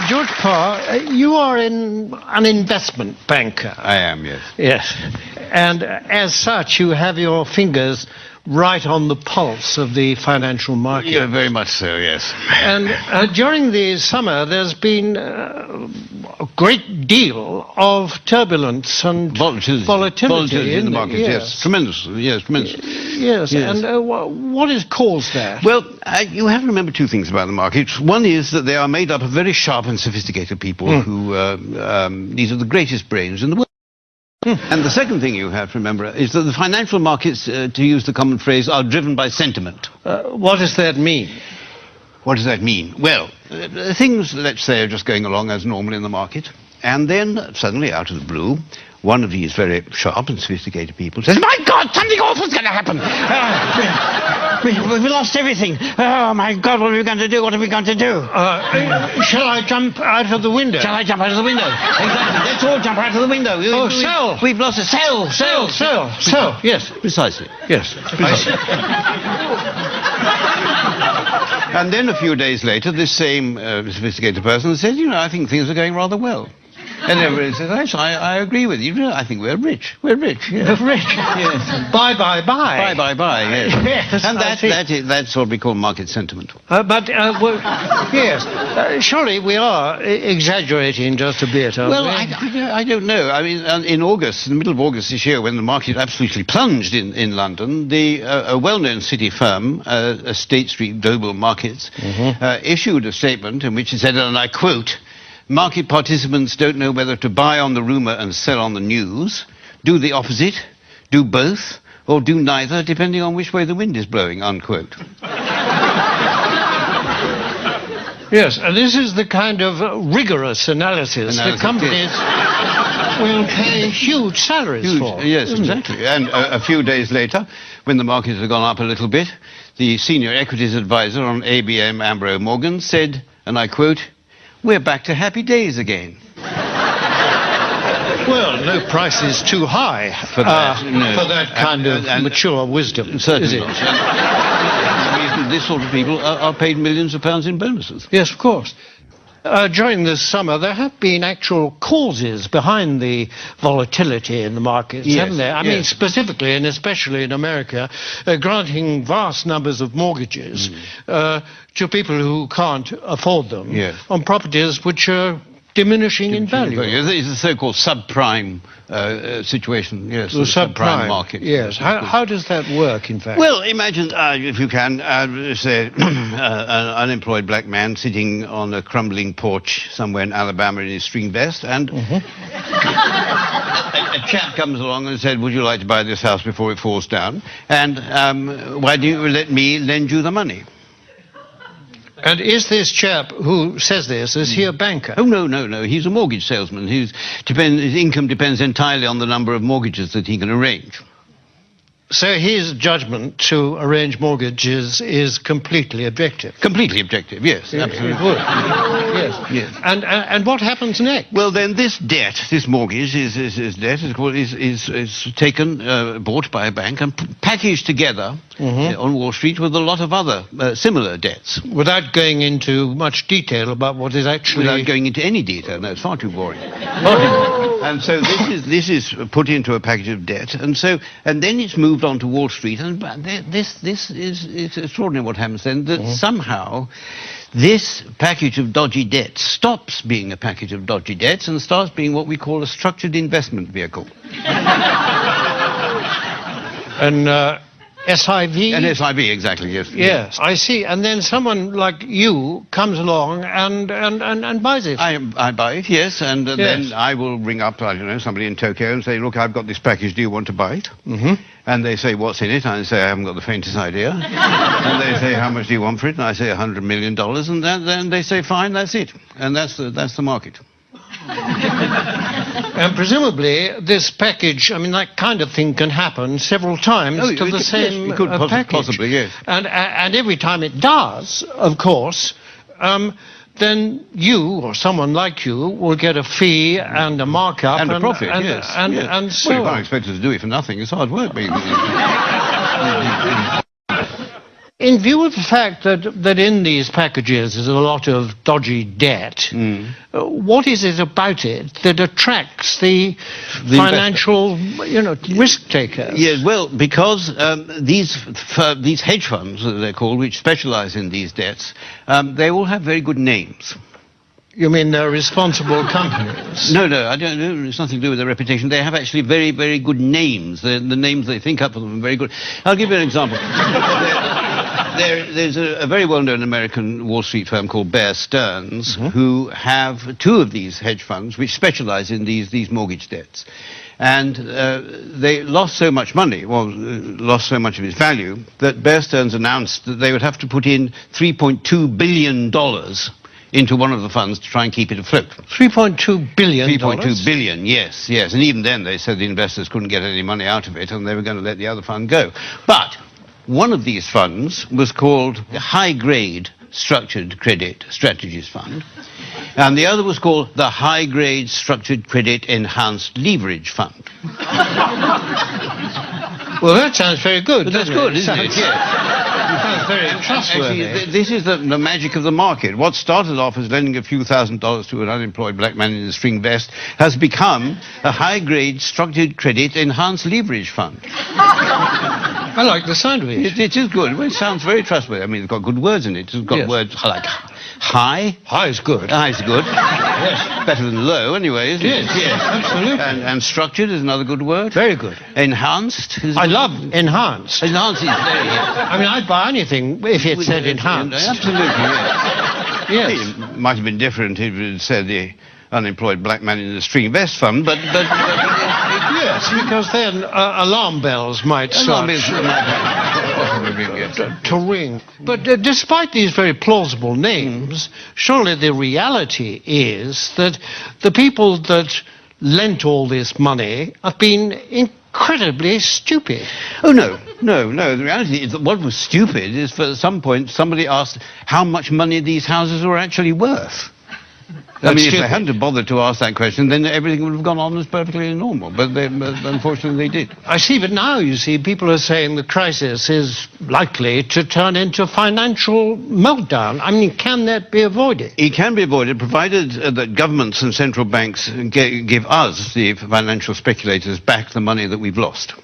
George Parr, you are an investment banker. I am, yes. Yes. And as such, you have your fingers right on the pulse of the financial market. Yeah, very much so, yes. And during the summer, there's been a great deal of turbulence and volatility in the markets, yes. Tremendous, yes, tremendous. Yes, and what has caused that? Well, you have to remember two things about the markets. One is that they are made up of very sharp and sophisticated people who, these are the greatest brains in the world. And the second thing you have to remember is that the financial markets, to use the common phrase, are driven by sentiment. What does that mean? What does that mean? Well, things, let's say, are just going along as normal in the market, and then suddenly, out of the blue, one of these very sharp and sophisticated people says, "My God, something awful's going to happen! We lost everything. Oh, my God, what are we going to do? What are we going to do? Shall I jump out of the window? Shall I jump out of the window? Exactly. Let's all jump out of the window. Sell. We've lost it. Sell. Yes. Precisely. Yes. Precisely. And then a few days later, this same sophisticated person said, "You know, I think things are going rather well." And everybody says, I agree with you. I think we're rich. We're rich. Yes. Rich. Yes. Buy. Buy. Yes. Yes. And that's what we call market sentiment. Yes. Surely we are exaggerating just a bit, aren't well, we? I don't know. I mean, in August, in the middle of August this year, when the market absolutely plunged in London, a well-known city firm, State Street Global Markets, issued a statement in which it said, and I quote, "Market participants don't know whether to buy on the rumour and sell on the news, do the opposite, do both, or do neither, depending on which way the wind is blowing," unquote. Yes, and this is the kind of rigorous analysis the companies will pay huge salaries for. Yes, exactly. And a few days later, when the markets had gone up a little bit, the senior equities advisor on ABM Ambro Morgan said, and I quote, "We're back to happy days again." Well, no price is too high for that kind of mature wisdom, certainly is it? Not. This sort of people are paid millions of pounds in bonuses. Yes, of course. During this summer, there have been actual causes behind the volatility in the markets, haven't there? I mean, specifically and especially in America, granting vast numbers of mortgages to people who can't afford them on properties which are diminishing in value. It's the so-called subprime situation, yes. The subprime market. Yes. How does that work, in fact? Well, imagine, if you can, say, an unemployed black man sitting on a crumbling porch somewhere in Alabama in his string vest, and a chap comes along and said, "Would you like to buy this house before it falls down? And why don't you let me lend you the money?" And is this chap who says this, is he a banker? Oh, no. He's a mortgage salesman. His income depends entirely on the number of mortgages that he can arrange. So his judgment to arrange mortgages is completely objective? Completely objective, yes, absolutely. It would. Yes. And what happens next? Well, then this debt, this mortgage, his debt is taken, bought by a bank and packaged together on Wall Street with a lot of other similar debts. Without going into much detail about what is actually... Without going into any detail, no, it's far too boring. And so this is put into a package of debt, and then it's moved on to Wall Street, and this is extraordinary what happens then, that somehow this package of dodgy debts stops being a package of dodgy debts and starts being what we call a structured investment vehicle. And SIV? An SIV, exactly, yes. Yes, I see. And then someone like you comes along and buys it. I buy it, yes, and then I will ring up, I don't know, somebody in Tokyo and say, "Look, I've got this package, do you want to buy it?" And they say, "What's in it?" I say, "I haven't got the faintest idea." And they say, "How much do you want for it?" And I say, $100 million, and then they say, "Fine, that's it." And that's the market. And presumably this package, I mean, that kind of thing can happen several times to the same package. Possibly, yes. And every time it does, of course, then you or someone like you will get a fee and a markup and a profit, yes. And so well, you can't expect us to do it for nothing. It's hard work, baby. In view of the fact that in these packages is a lot of dodgy debt, what is it about it that attracts the financial, risk takers? Yeah, well, because these hedge funds, as they're called, which specialize in these debts, they all have very good names. You mean they're responsible companies? No, I don't know. It's nothing to do with their reputation. They have actually very, very good names. The names they think up for them are very good. I'll give you an example. There's a very well-known American Wall Street firm called Bear Stearns, who have two of these hedge funds which specialize in these mortgage debts. And they lost so much money, lost so much of its value, that Bear Stearns announced that they would have to put in $3.2 billion into one of the funds to try and keep it afloat. $3.2 billion? 3.2 billion, yes. And even then they said the investors couldn't get any money out of it and they were going to let the other fund go. But one of these funds was called the High Grade Structured Credit Strategies Fund, and the other was called the High Grade Structured Credit Enhanced Leverage Fund. Well, that sounds very good. That's good, isn't it? Yeah. Sounds very trustworthy. Actually, this is the magic of the market. What started off as lending a few $1,000s to an unemployed black man in a string vest has become a high-grade structured credit enhanced leverage fund. I like the sound of it. It is good. Well, it sounds very trustworthy. I mean, it's got good words in it. It's got words like high. High is good. High is good. Yes. Better than low, anyway, isn't it? Yes, absolutely. And structured is another good word. Very good. Enhanced is... I love enhanced. Enhanced is very... I mean, I'd buy anything if it said enhanced. Absolutely, yes. Yes. It might have been different if it said the unemployed black man in the string vest fund, but yes, because then alarm bells might start to ring. But despite these very plausible names, surely the reality is that the people that lent all this money have been incredibly stupid. Oh, no. The reality is that what was stupid is, for at some point, somebody asked how much money these houses were actually worth. I mean, if they hadn't bothered to ask that question, then everything would have gone on as perfectly normal. But unfortunately, they did. I see, but now, you see, people are saying the crisis is likely to turn into financial meltdown. I mean, can that be avoided? It can be avoided, provided that governments and central banks give us, the financial speculators, back the money that we've lost.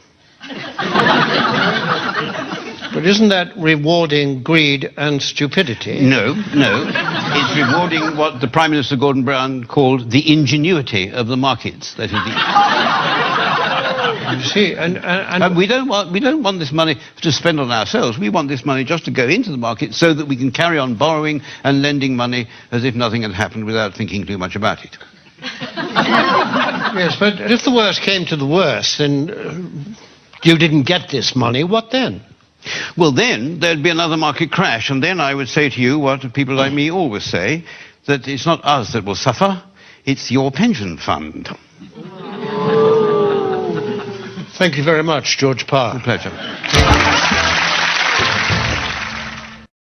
But isn't that rewarding greed and stupidity? No. It's rewarding what the Prime Minister Gordon Brown called the ingenuity of the markets. That is You see, and we don't want this money to spend on ourselves. We want this money just to go into the market so that we can carry on borrowing and lending money as if nothing had happened without thinking too much about it. Yes, but if the worst came to the worst and you didn't get this money, what then? Well, then there'd be another market crash, and then I would say to you what people like me always say, that it's not us that will suffer, it's your pension fund. Thank you very much, George Parr. A pleasure.